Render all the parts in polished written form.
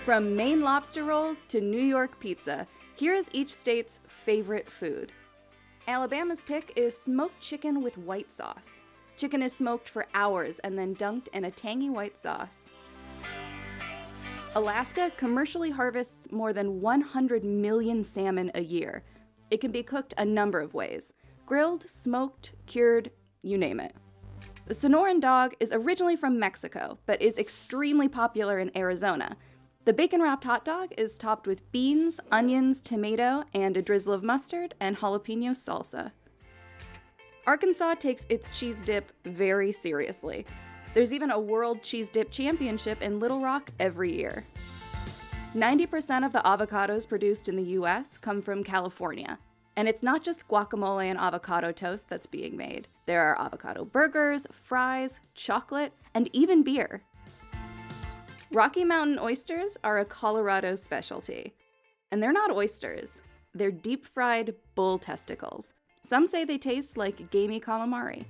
From Maine lobster rolls to New York pizza, here is each state's favorite food. Alabama's pick is smoked chicken with white sauce. Chicken is smoked for hours and then dunked in a tangy white sauce. Alaska commercially harvests more than 100 million salmon a year. It can be cooked a number of ways: grilled, smoked, cured, you name it. The Sonoran dog is originally from Mexico, but is extremely popular in Arizona. The bacon-wrapped hot dog is topped with beans, onions, tomato, and a drizzle of mustard and jalapeno salsa. Arkansas takes its cheese dip very seriously. There's even a World Cheese Dip Championship in Little Rock every year. 90% of the avocados produced in the US come from California. And it's not just guacamole and avocado toast that's being made. There are avocado burgers, fries, chocolate, and even beer. Rocky Mountain oysters are a Colorado specialty. And they're not oysters. They're deep-fried bull testicles. Some say they taste like gamey calamari.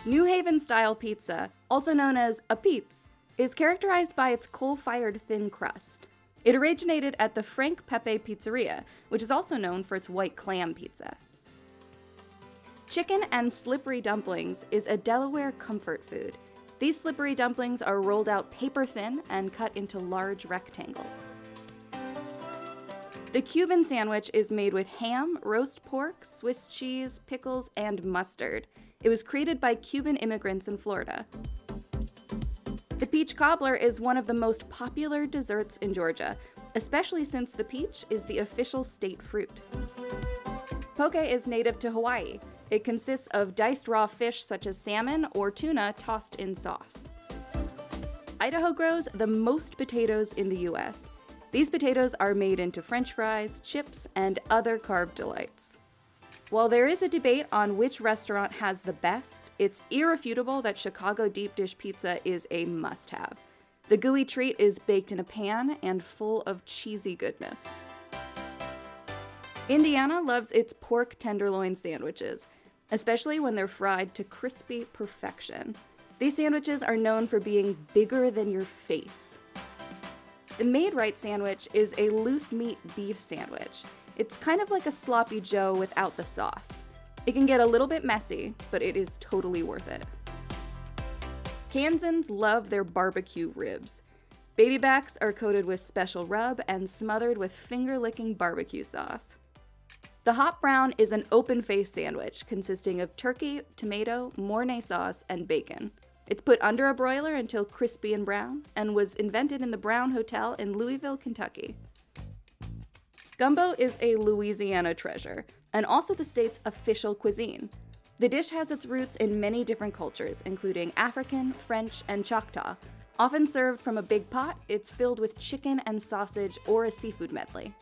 New Haven-style pizza, also known as a Pete's, is characterized by its coal-fired thin crust. It originated at the Frank Pepe Pizzeria, which is also known for its white clam pizza. Chicken and slippery dumplings is a Delaware comfort food. These slippery dumplings are rolled out paper thin and cut into large rectangles. The Cuban sandwich is made with ham, roast pork, Swiss cheese, pickles, and mustard. It was created by Cuban immigrants in Florida. The peach cobbler is one of the most popular desserts in Georgia, especially since the peach is the official state fruit. Poke is native to Hawaii. It consists of diced raw fish such as salmon or tuna tossed in sauce. Idaho grows the most potatoes in the US. These potatoes are made into French fries, chips, and other carb delights. While there is a debate on which restaurant has the best, it's irrefutable that Chicago deep dish pizza is a must-have. The gooey treat is baked in a pan and full of cheesy goodness. Indiana loves its pork tenderloin sandwiches, especially when they're fried to crispy perfection. These sandwiches are known for being bigger than your face. The Maid-Rite sandwich is a loose meat beef sandwich. It's kind of like a sloppy joe without the sauce. It can get a little bit messy, but it is totally worth it. Kansans love their barbecue ribs. Baby backs are coated with special rub and smothered with finger-licking barbecue sauce. The hot brown is an open-faced sandwich consisting of turkey, tomato, Mornay sauce, and bacon. It's put under a broiler until crispy and brown, and was invented in the Brown Hotel in Louisville, Kentucky. Gumbo is a Louisiana treasure, and also the state's official cuisine. The dish has its roots in many different cultures, including African, French, and Choctaw. Often served from a big pot, it's filled with chicken and sausage or a seafood medley.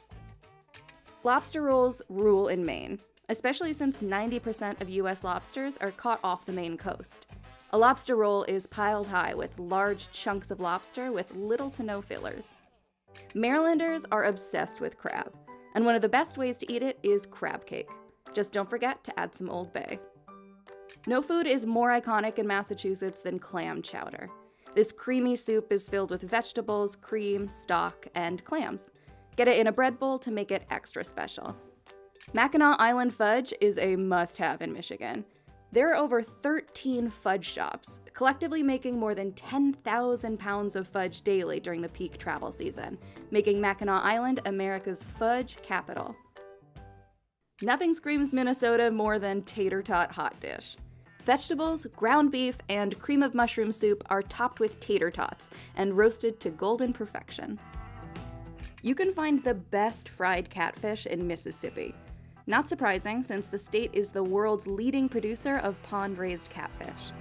Lobster rolls rule in Maine, especially since 90% of US lobsters are caught off the Maine coast. A lobster roll is piled high with large chunks of lobster with little to no fillers. Marylanders are obsessed with crab, and one of the best ways to eat it is crab cake. Just don't forget to add some Old Bay. No food is more iconic in Massachusetts than clam chowder. This creamy soup is filled with vegetables, cream, stock, and clams. Get it in a bread bowl to make it extra special. Mackinac Island fudge is a must-have in Michigan. There are over 13 fudge shops, collectively making more than 10,000 pounds of fudge daily during the peak travel season, making Mackinac Island America's fudge capital. Nothing screams Minnesota more than tater tot hot dish. Vegetables, ground beef, and cream of mushroom soup are topped with tater tots and roasted to golden perfection. You can find the best fried catfish in Mississippi. Not surprising, since the state is the world's leading producer of pond-raised catfish.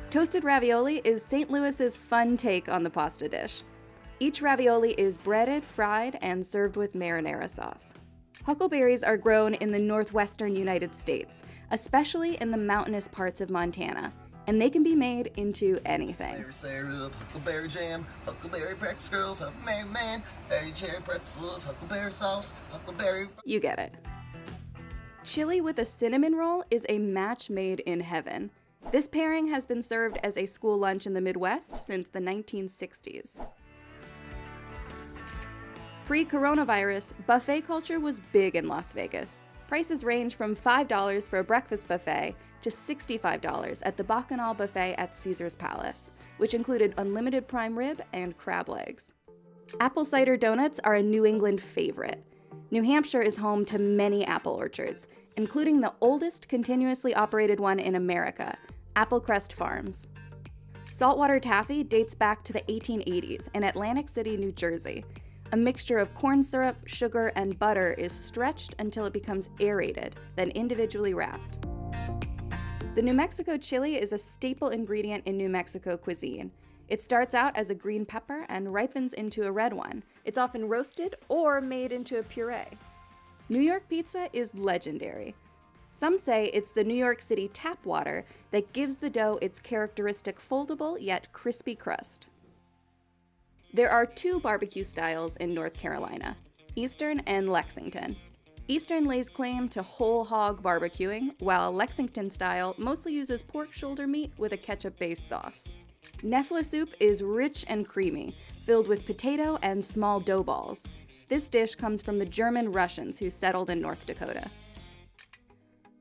Toasted ravioli is St. Louis's fun take on the pasta dish. Each ravioli is breaded, fried, and served with marinara sauce. Huckleberries are grown in the northwestern United States, especially in the mountainous parts of Montana, and they can be made into anything. Huckleberry syrup, huckleberry jam, huckleberry breakfast girls, huckleberry man, berry cherry pretzels, huckleberry sauce, huckleberry... You get it. Chili with a cinnamon roll is a match made in heaven. This pairing has been served as a school lunch in the Midwest since the 1960s. Pre-coronavirus, buffet culture was big in Las Vegas. Prices range from $5 for a breakfast buffet to $65 at the Bacchanal Buffet at Caesar's Palace, which included unlimited prime rib and crab legs. Apple cider donuts are a New England favorite. New Hampshire is home to many apple orchards, including the oldest continuously operated one in America, Applecrest Farms. Saltwater taffy dates back to the 1880s in Atlantic City, New Jersey. A mixture of corn syrup, sugar, and butter is stretched until it becomes aerated, then individually wrapped. The New Mexico chili is a staple ingredient in New Mexico cuisine. It starts out as a green pepper and ripens into a red one. It's often roasted or made into a puree. New York pizza is legendary. Some say it's the New York City tap water that gives the dough its characteristic foldable yet crispy crust. There are two barbecue styles in North Carolina, Eastern and Lexington. Eastern lays claim to whole hog barbecuing, while Lexington style mostly uses pork shoulder meat with a ketchup-based sauce. Nefla soup is rich and creamy, filled with potato and small dough balls. This dish comes from the German Russians who settled in North Dakota.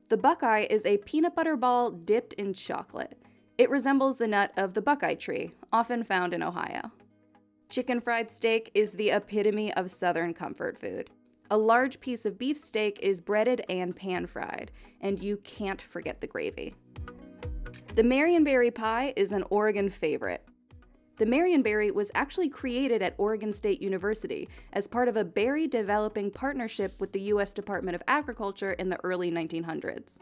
The Buckeye is a peanut butter ball dipped in chocolate. It resembles the nut of the buckeye tree, often found in Ohio. Chicken fried steak is the epitome of Southern comfort food. A large piece of beef steak is breaded and pan-fried, and you can't forget the gravy. The Marionberry pie is an Oregon favorite. The Marionberry was actually created at Oregon State University as part of a berry developing partnership with the U.S. Department of Agriculture in the early 1900s.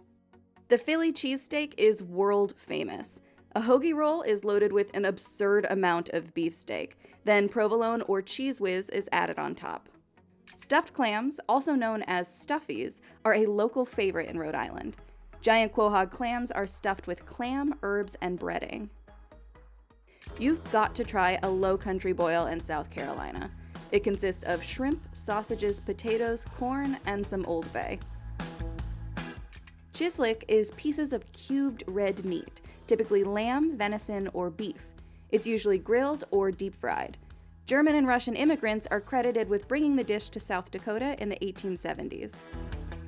The Philly cheesesteak is world famous. A hoagie roll is loaded with an absurd amount of beefsteak, then provolone or cheese whiz is added on top. Stuffed clams, also known as stuffies, are a local favorite in Rhode Island. Giant quahog clams are stuffed with clam, herbs, and breading. You've got to try a low country boil in South Carolina. It consists of shrimp, sausages, potatoes, corn, and some Old Bay. Chislic is pieces of cubed red meat, typically lamb, venison, or beef. It's usually grilled or deep fried. German and Russian immigrants are credited with bringing the dish to South Dakota in the 1870s.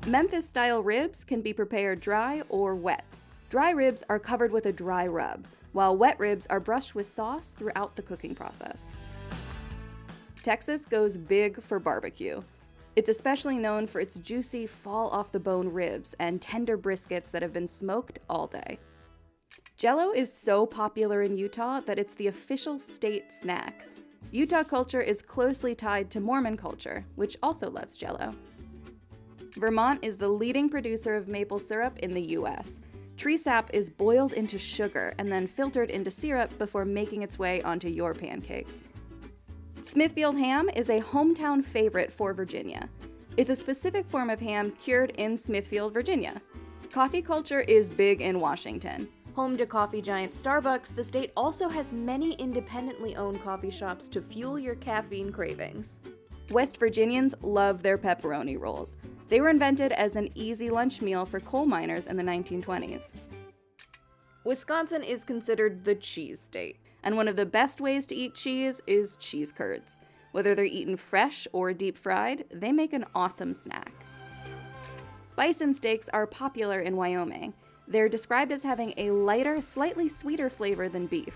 Memphis-style ribs can be prepared dry or wet. Dry ribs are covered with a dry rub, while wet ribs are brushed with sauce throughout the cooking process. Texas goes big for barbecue. It's especially known for its juicy, fall-off-the-bone ribs and tender briskets that have been smoked all day. Jell-O is so popular in Utah that it's the official state snack. Utah culture is closely tied to Mormon culture, which also loves Jell-O. Vermont is the leading producer of maple syrup in the U.S. Tree sap is boiled into sugar and then filtered into syrup before making its way onto your pancakes. Smithfield ham is a hometown favorite for Virginia. It's a specific form of ham cured in Smithfield, Virginia. Coffee culture is big in Washington. Home to coffee giant Starbucks, the state also has many independently owned coffee shops to fuel your caffeine cravings. West Virginians love their pepperoni rolls. They were invented as an easy lunch meal for coal miners in the 1920s. Wisconsin is considered the cheese state, and one of the best ways to eat cheese is cheese curds. Whether they're eaten fresh or deep fried, they make an awesome snack. Bison steaks are popular in Wyoming. They're described as having a lighter, slightly sweeter flavor than beef.